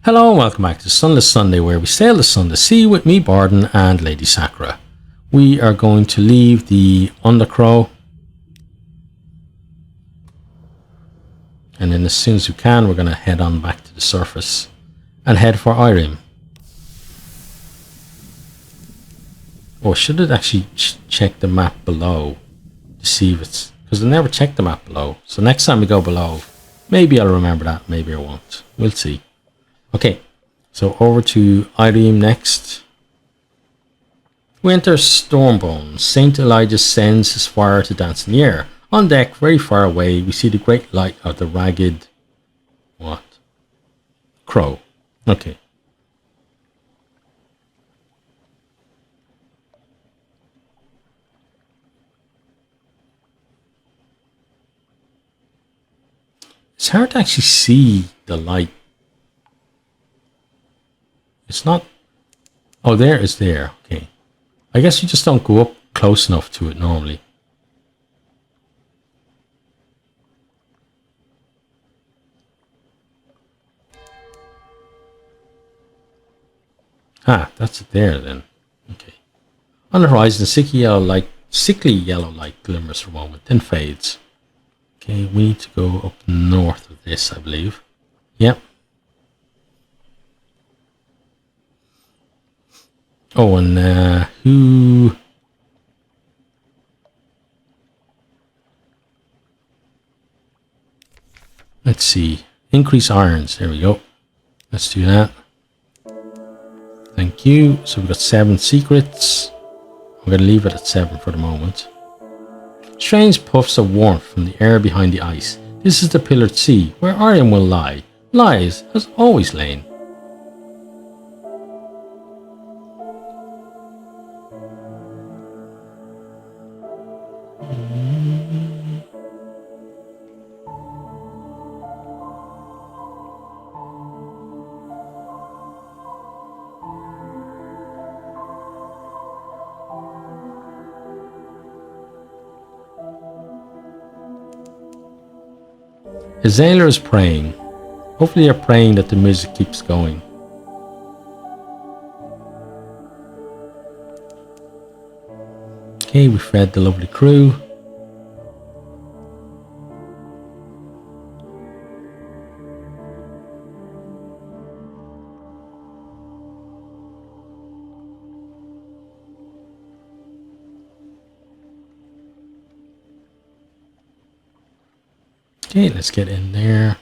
Hello and welcome back to Sunless Sunday, where we sail the Sunless Sea with me, Bardon, and Lady Sakura. We are going to leave the Undercrow, and then as soon as we can, we're going to head on back to the surface and head for Irem. Or should it actually check the map below to see if it's... because I never checked the map below. So next time we go below, maybe I'll remember that, maybe I won't. We'll see. Okay, so over to Irem next. We enter Stormbone. Saint Elijah sends his fire to dance in the air. On deck, very far away, we see the great light of the ragged... what? Crow. Okay. It's hard to actually see the light. It's not... oh, there is there. Okay. I guess you just don't go up close enough to it normally. Ah, that's it there then. Okay. On the horizon, a sickly yellow light glimmers for a moment, then fades. Okay, we need to go up north of this, I believe. Yep. Oh, and who... let's see. Increase irons. There we go. Let's do that. Thank you. So we've got 7 secrets. I'm going to leave it at 7 for the moment. Strange puffs of warmth from the air behind the ice. This is the pillared sea, where Irem will lie. Lies, has always lain. The sailor is praying. Hopefully they're praying that the music keeps going. Okay, we fed the lovely crew. Okay, let's get in there.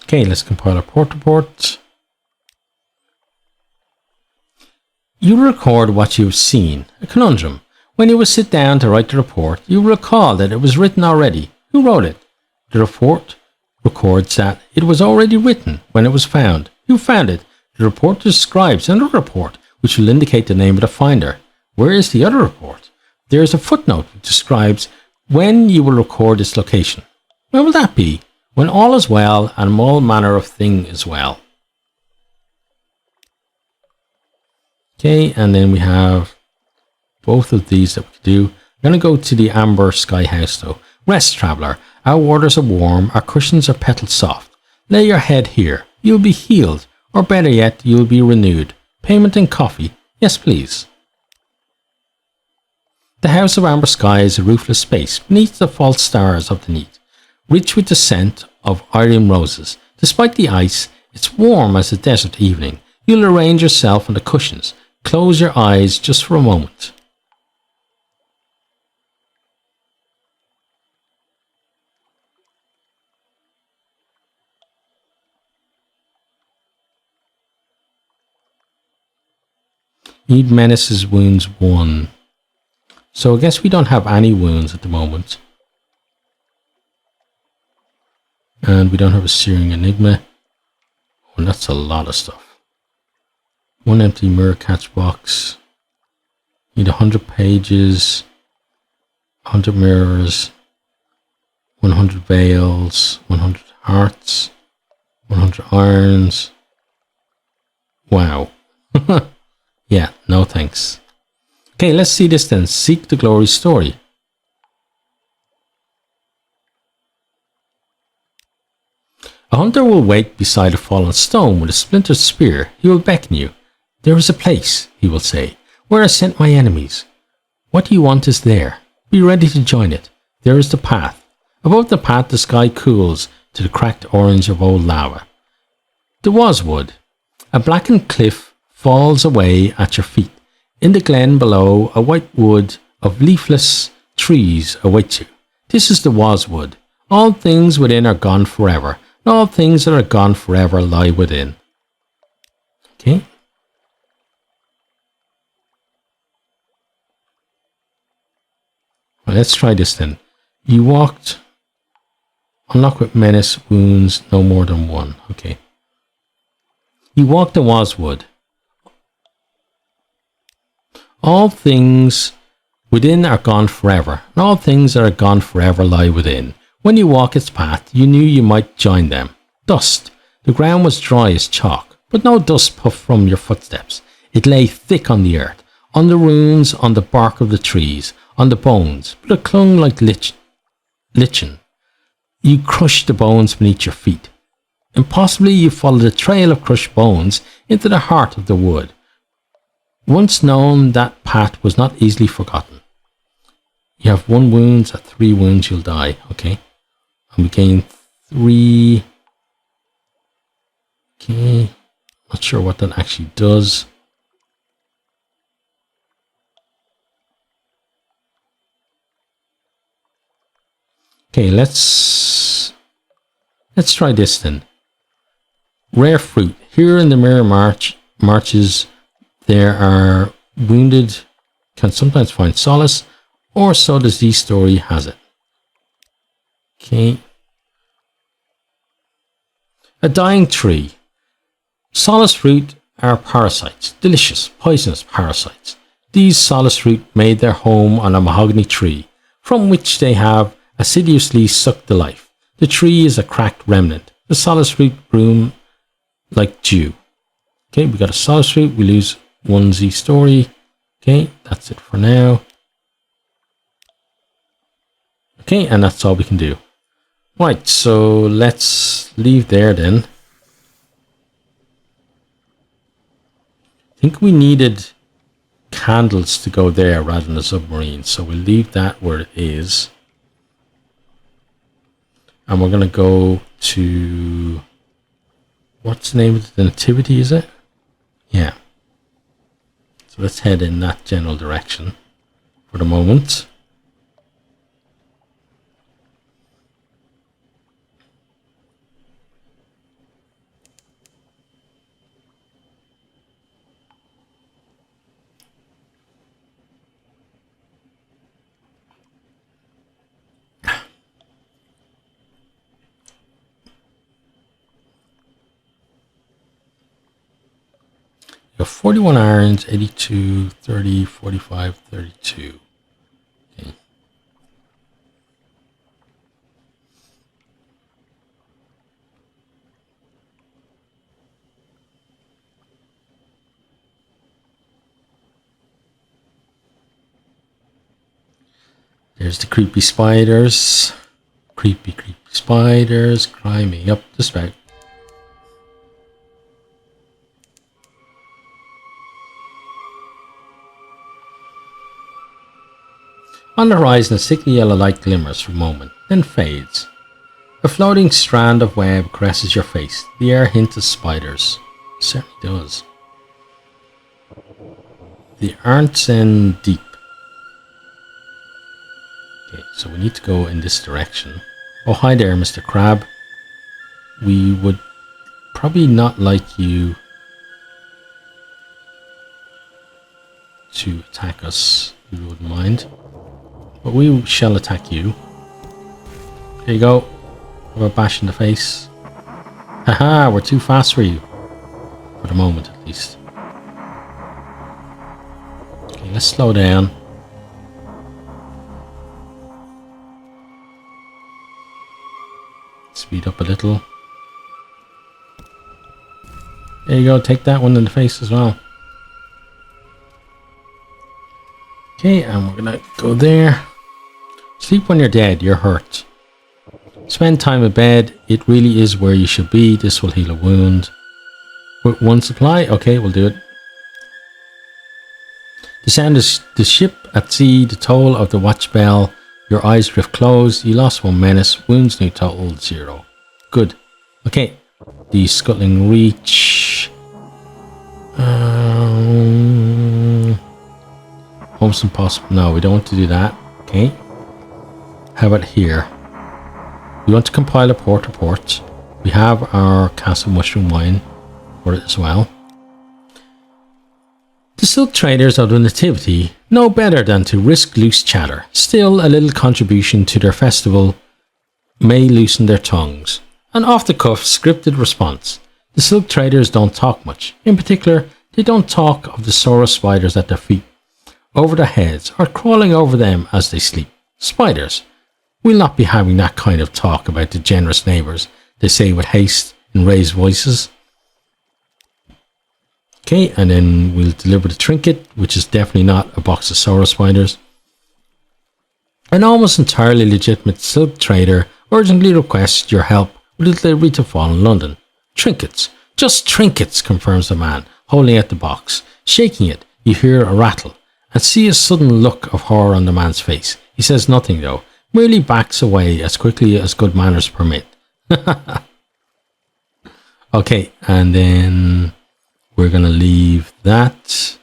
Okay, let's compile our port report. You record what you have seen. A conundrum. When you will sit down to write the report, you will recall that it was written already. Who wrote it? The report records that it was already written when it was found. Who found it? The report describes another report, which will indicate the name of the finder. Where is the other report? There is a footnote which describes when you will record its location. When will that be? When all is well and all manner of thing is well. Okay, and then we have both of these that we could do. I'm going to go to the Amber Sky House though. Rest, traveller. Our waters are warm, our cushions are petal soft. Lay your head here. You'll be healed, or better yet, you'll be renewed. Payment in coffee. Yes, please. The House of Amber Sky is a roofless space beneath the false stars of the night, rich with the scent of Irem roses. Despite the ice, it's warm as a desert evening. You'll arrange yourself on the cushions. Close your eyes just for a moment. Need Menace's wounds 1. So I guess we don't have any wounds at the moment. And we don't have a Searing Enigma. Oh, and that's a lot of stuff. 1 empty mirror catch box. Need 100 pages. 100 mirrors. 100 veils. 100 hearts. 100 irons. Wow. Yeah, no thanks. Okay, let's see this then. Seek the glory story. A hunter will wait beside a fallen stone with a splintered spear. He will beckon you. There is a place, he will say, where I sent my enemies. What you want is there. Be ready to join it. There is the path. Above the path the sky cools to the cracked orange of old lava. The Waswood. A blackened cliff falls away at your feet. In the glen below, a white wood of leafless trees awaits you. This is the Waswood. All things within are gone forever, and all things that are gone forever lie within. Okay. Well, let's try this then. You walked. Unlock with menace, wounds, no more than one. Okay. You walked the Waswood. All things within are gone forever, and all things that are gone forever lie within. When you walk its path, you knew you might join them. Dust. The ground was dry as chalk, but no dust puffed from your footsteps. It lay thick on the earth, on the runes, on the bark of the trees, on the bones, but it clung like lichen. You crushed the bones beneath your feet. Impossibly, you followed a trail of crushed bones into the heart of the wood. Once known, that path was not easily forgotten. You have 1 wound. At 3 wounds, you'll die. Okay. And we gain 3. Okay. Not sure what that actually does. Okay, let's try this then. Rare fruit. Here in the mirror marches, there are wounded can sometimes find solace, or so the Z story has it. Okay. A dying tree. Solace fruit are parasites, delicious, poisonous parasites. These solace fruit made their home on a mahogany tree, from which they have assiduously sucked the life. The tree is a cracked remnant. The solace fruit bloom like dew. Okay, we got a solace fruit. We lose 1 Z story. Okay, that's it for now. Okay, and that's all we can do. Right, so let's leave there then. I think we needed candles to go there rather than a submarine, so we'll leave that where it is. And we're going to go to... What's the name of the nativity, is it? Yeah. So let's head in that general direction for the moment. You have 41 irons, 82, 30, 45, 32. Okay. There's the creepy spiders. Creepy spiders climbing up the spout. On the horizon, a sickly yellow light glimmers for a moment, then fades. A floating strand of web caresses your face. The air hints of spiders. It certainly does. The Arntsen Deep. Okay, so we need to go in this direction. Oh, hi there, Mr. Crab. We would probably not like you to attack us, if you wouldn't mind. But we shall attack you. There you go. Have a bash in the face. Haha, we're too fast for you. For the moment, at least. Okay, let's slow down. Speed up a little. There you go, take that one in the face as well. Okay, and we're gonna go there. Sleep when you're dead, you're hurt. Spend time in bed. It really is where you should be. This will heal a wound. With 1 supply? Okay, we'll do it. The sound is the ship at sea, the toll of the watch bell. Your eyes drift closed. You lost 1 menace. Wounds new total 0. Good. Okay. The scuttling reach. Almost impossible. No, we don't want to do that. Okay. How about here? We want to compile a port report. We have our castle mushroom wine for it as well. The silk traders of the Nativity know better than to risk loose chatter. Still, a little contribution to their festival may loosen their tongues. An off-the-cuff scripted response. The silk traders don't talk much. In particular, they don't talk of the sorrow spiders at their feet, over their heads, or crawling over them as they sleep. Spiders. We'll not be having that kind of talk about the generous neighbours, they say with haste and raised voices. Okay, and then we'll deliver the trinket, which is definitely not a box of sorrow spiders. An almost entirely legitimate silk trader urgently requests your help with a delivery to fallen London. Trinkets. Just trinkets, confirms the man, holding out the box. Shaking it, you hear a rattle, and see a sudden look of horror on the man's face. He says nothing though, merely backs away as quickly as good manners permit. Okay, and then we're going to leave that.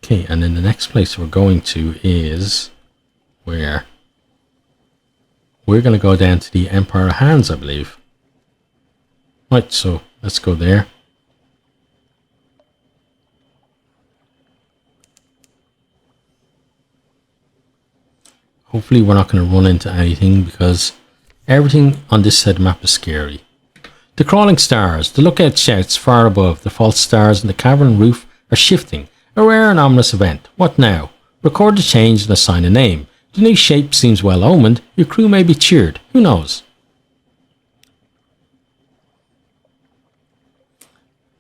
Okay, and then the next place we're going to is where? We're going to go down to the Empire of Hands, I believe. Right, so let's go there. Hopefully we're not going to run into anything because everything on this side of the map is scary. The crawling stars, the lookout shouts far above, the false stars in the cavern roof are shifting. A rare and ominous event. What now? Record the change and assign a name. The new shape seems well omened. Your crew may be cheered. Who knows?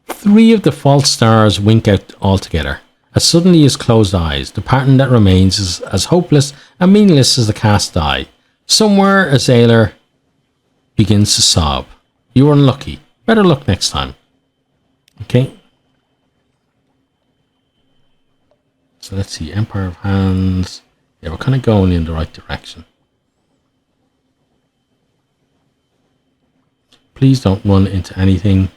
3 of the false stars wink out altogether. As suddenly as closed eyes, the pattern that remains is as hopeless and meaningless as the cast die. Somewhere a sailor begins to sob. You were unlucky. Better luck next time. Okay. So let's see. Empire of Hands. Yeah, we're kind of going in the right direction. Please don't run into anything.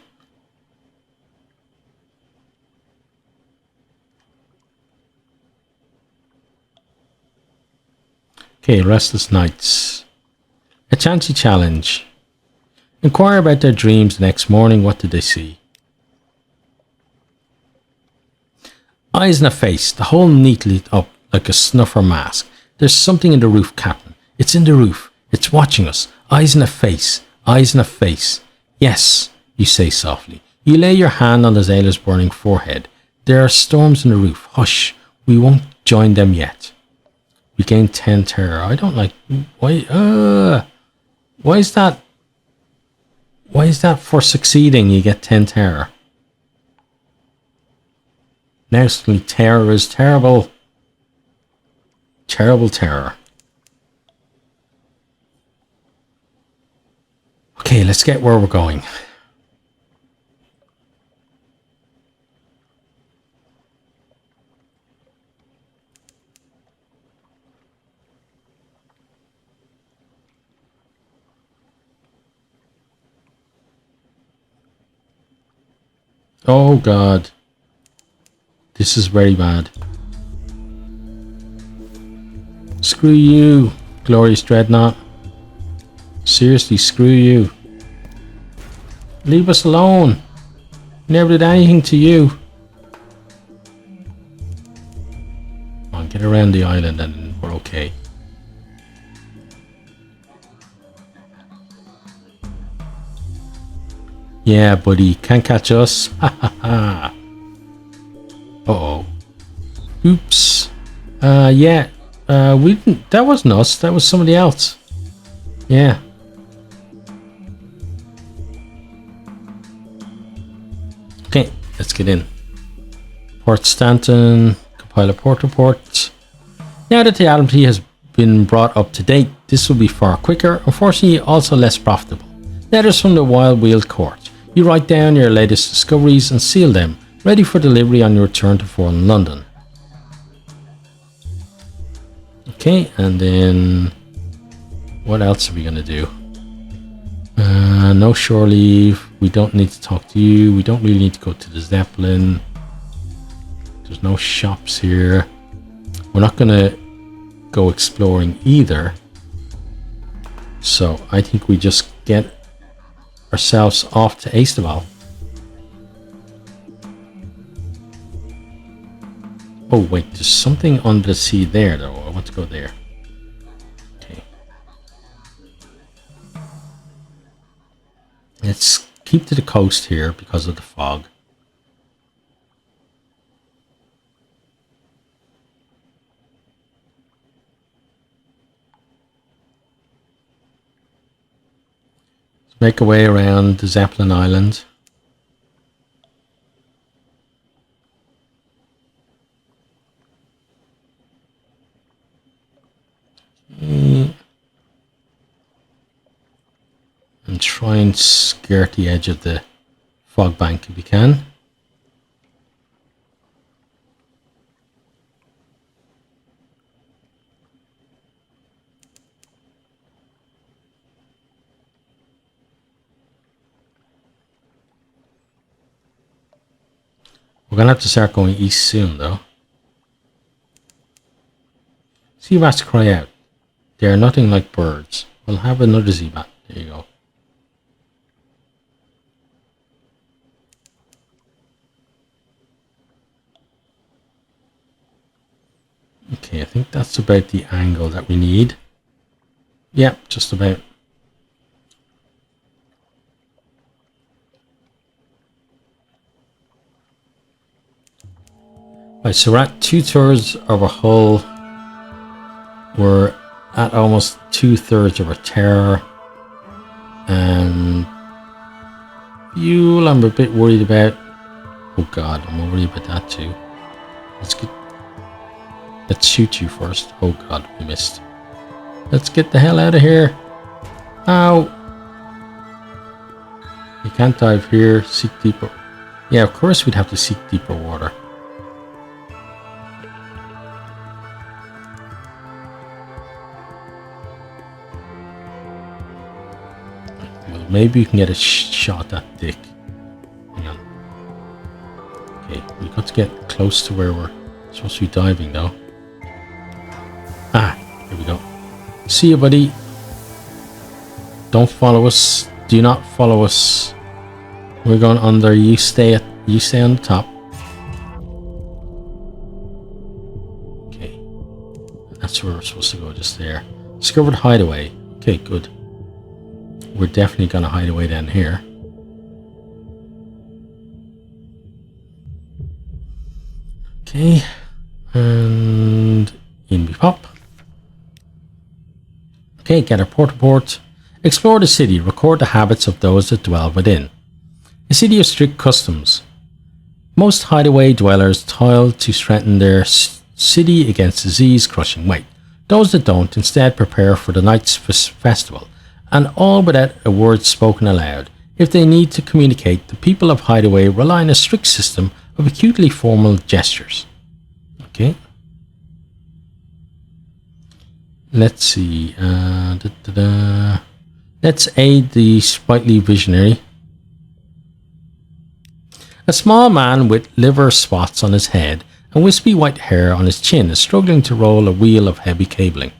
Okay, Restless Nights. A chancy challenge. Inquire about their dreams the next morning. What did they see? Eyes in a face, the whole neatly up like a snuffer mask. There's something in the roof, Captain. It's in the roof. It's watching us. Eyes in a face. Eyes in a face. Yes, you say softly. You lay your hand on the sailor's burning forehead. There are storms in the roof. Hush. We won't join them yet. We gain 10 terror. I don't like... Why is that? Why is that for succeeding you get 10 terror? Now suddenly terror is terrible. Terrible terror. Okay, let's get where we're going. Oh God. This is very bad. Screw you, glorious dreadnought. Seriously, screw you. Leave us alone. Never did anything to you. Come on, get around the island and we're okay. Yeah, buddy, can't catch us. Ha ha ha. Uh-oh. Oops. Yeah. We didn't... That wasn't us. That was somebody else. Yeah. Okay, let's get in. Port Stanton. Compile a port report. Now that the Admiralty has been brought up to date, this will be far quicker, unfortunately also less profitable. Letters from the Wild Wheel Court. You write down your latest discoveries and seal them, ready for delivery on your return to foreign London. Okay, and then what else are we going to do? No shore leave. We don't need to talk to you. We don't really need to go to the Zeppelin. There's no shops here. We're not going to go exploring either. So I think we just get ourselves off to Aestaval. Oh wait, there's something under the sea there though. I want to go there. Okay. Let's keep to the coast here because of the fog. Let's make our way around the Zeppelin Island. And try and skirt the edge of the fog bank if we can. We're going to have to start going east soon though. Sea bats cry out. They are nothing like birds. We'll have another sea bat. There you go. Okay, I think that's about the angle that we need. Yep, just about. Right, so we're at 2/3 of our hull. We're at almost 2/3 of our terror. And fuel, I'm a bit worried about. Oh god, I'm worried about that too. Let's shoot you first. Oh god, we missed. Let's get the hell out of here. Ow. You can't dive here. Seek deeper. Yeah, of course we'd have to seek deeper water. Well, maybe we can get a shot at Dick. Hang on. Okay, we've got to get close to where we're supposed to be diving though. Ah, here we go. See you, buddy. Don't follow us. Do not follow us. We're going under. You stay on the top. Okay. That's where we're supposed to go, just there. Discovered Hideaway. Okay, good. We're definitely going to hide away down here. Okay. And in we pop. Okay, get our port report. Explore the city. Record the habits of those that dwell within. A city of strict customs. Most Hideaway dwellers toil to strengthen their city against disease crushing weight. Those that don't instead prepare for the night's festival, and all without a word spoken aloud. If they need to communicate, the people of Hideaway rely on a strict system of acutely formal gestures. Okay. Let's see. Let's aid the sprightly visionary. A small man with liver spots on his head and wispy white hair on his chin is struggling to roll a wheel of heavy cabling.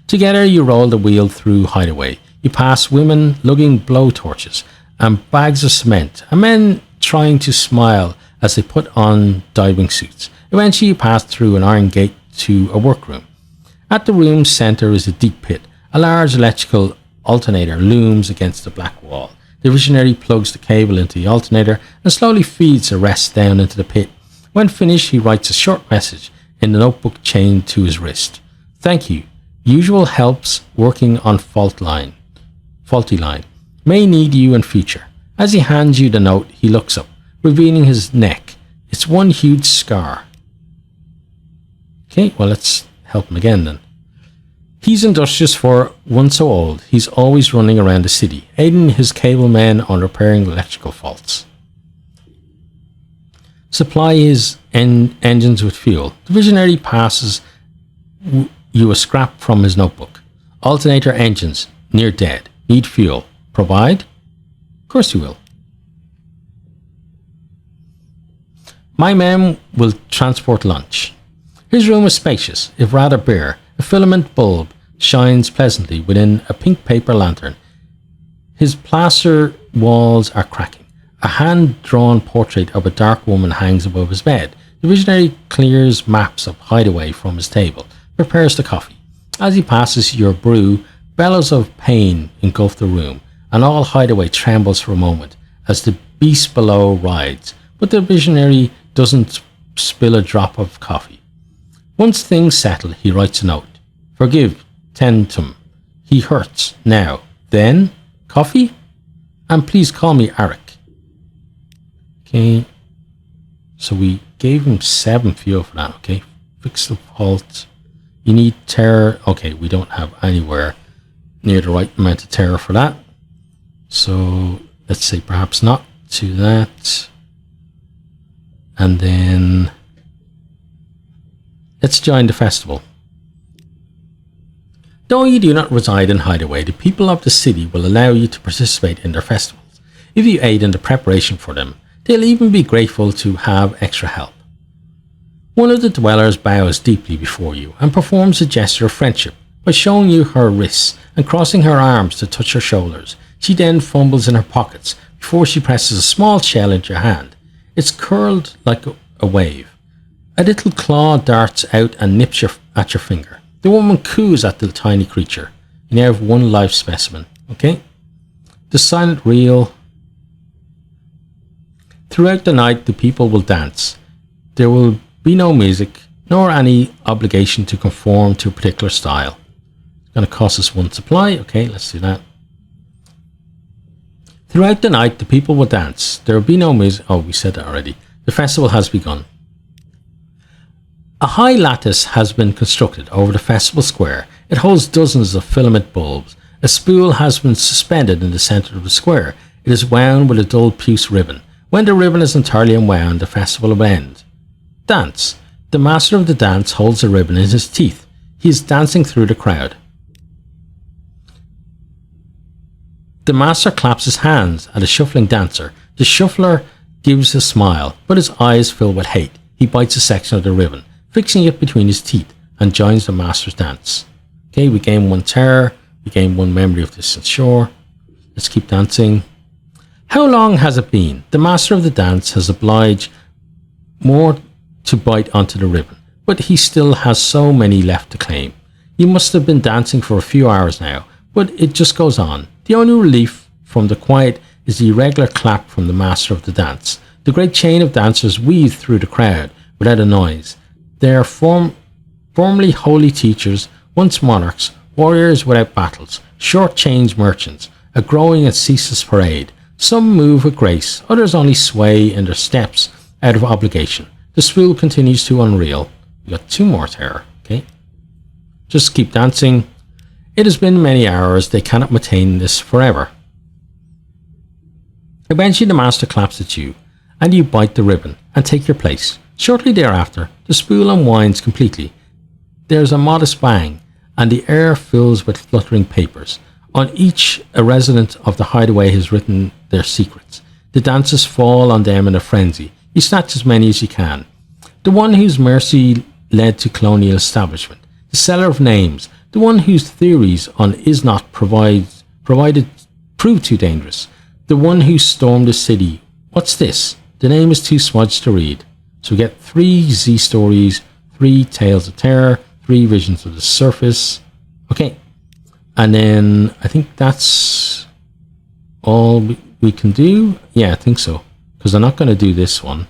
Together you roll the wheel through Hideaway. You pass women lugging blowtorches and bags of cement, and men trying to smile as they put on diving suits. Eventually you pass through an iron gate to a workroom. At the room's centre is a deep pit. A large electrical alternator looms against the black wall. The visionary plugs the cable into the alternator and slowly feeds the rest down into the pit. When finished, he writes a short message in the notebook chained to his wrist. Thank you. Usual helps working on faulty line. May need you in future. As he hands you the note, he looks up, revealing his neck. It's one huge scar. Okay, well, let's help him again then. He's industrious for one so old. He's always running around the city, aiding his cable men on repairing electrical faults. Supply his engines with fuel. The visionary passes you a scrap from his notebook. Alternator engines, near dead. Need fuel. Provide? Of course you will. My men will transport lunch. His room is spacious, if rather bare. A filament bulb shines pleasantly within a pink paper lantern. His plaster walls are cracking. A hand-drawn portrait of a dark woman hangs above his bed. The visionary clears maps of Hideaway from his table, prepares the coffee. As he passes your brew, bellows of pain engulf the room, and all Hideaway trembles for a moment as the beast below rides, but the visionary doesn't spill a drop of coffee. Once things settle, he writes a note. Forgive, Tentum. He hurts, now. Then, coffee? And please call me Arik. Okay, so we gave him 7 fuel for that, okay? Fix the fault. You need terror. Okay, we don't have anywhere near the right amount of terror for that. So, let's say perhaps not to that. And then, let's join the festival. Though you do not reside in Hideaway, the people of the city will allow you to participate in their festivals. If you aid in the preparation for them, they'll even be grateful to have extra help. One of the dwellers bows deeply before you and performs a gesture of friendship by showing you her wrists and crossing her arms to touch her shoulders. She then fumbles in her pockets before she presses a small shell into your hand. It's curled like a wave. A little claw darts out and nips at your finger. The woman coos at the tiny creature. You now have 1 live specimen. Okay? The silent reel. Throughout the night, the people will dance. There will be no music, nor any obligation to conform to a particular style. It's going to cost us 1 supply. Okay, let's do that. Throughout the night, the people will dance. There will be no music. Oh, we said that already. The festival has begun. A high lattice has been constructed over the festival square. It holds dozens of filament bulbs. A spool has been suspended in the centre of the square. It is wound with a dull puce ribbon. When the ribbon is entirely unwound, the festival will end. Dance. The master of the dance holds the ribbon in his teeth. He is dancing through the crowd. The master claps his hands at a shuffling dancer. The shuffler gives a smile, but his eyes fill with hate. He bites a section of the ribbon, fixing it between his teeth, and joins the master's dance. Okay, we gain 1 terror. We gain 1 memory of distant shore. Let's keep dancing. How long has it been? The master of the dance has obliged more to bite onto the ribbon, but he still has so many left to claim. You must have been dancing for a few hours now, but it just goes on. The only relief from the quiet is the irregular clap from the master of the dance. The great chain of dancers weave through the crowd without a noise. They are formerly holy teachers, once monarchs, warriors without battles, short-change merchants, a growing and ceaseless parade. Some move with grace, others only sway in their steps out of obligation. The spool continues to unreel. We got 2 more terror, okay? Just keep dancing. It has been many hours, they cannot maintain this forever. Eventually the master claps at you, and you bite the ribbon and take your place. Shortly thereafter, the spool unwinds completely. There is a modest bang, and the air fills with fluttering papers. On each, a resident of the Hideaway has written their secrets. The dancers fall on them in a frenzy. You snatch as many as you can. The one whose mercy led to colonial establishment. The seller of names. The one whose theories on is not proved too dangerous. The one who stormed the city. What's this? The name is too smudged to read. So we get 3 Z stories, 3 tales of terror, 3 visions of the surface. Okay. And then I think that's all we can do. Yeah, I think so. Because I'm not going to do this one.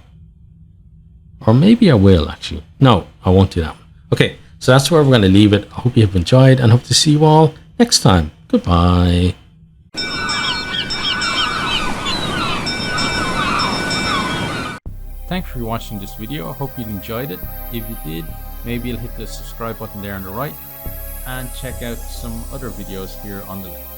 Or maybe I will, actually. No, I won't do that one. Okay, so that's where we're going to leave it. I hope you have enjoyed and hope to see you all next time. Goodbye. Thanks for watching this video. I hope you enjoyed it. If you did, maybe you'll hit the subscribe button there on the right. and check out some other videos here on the left.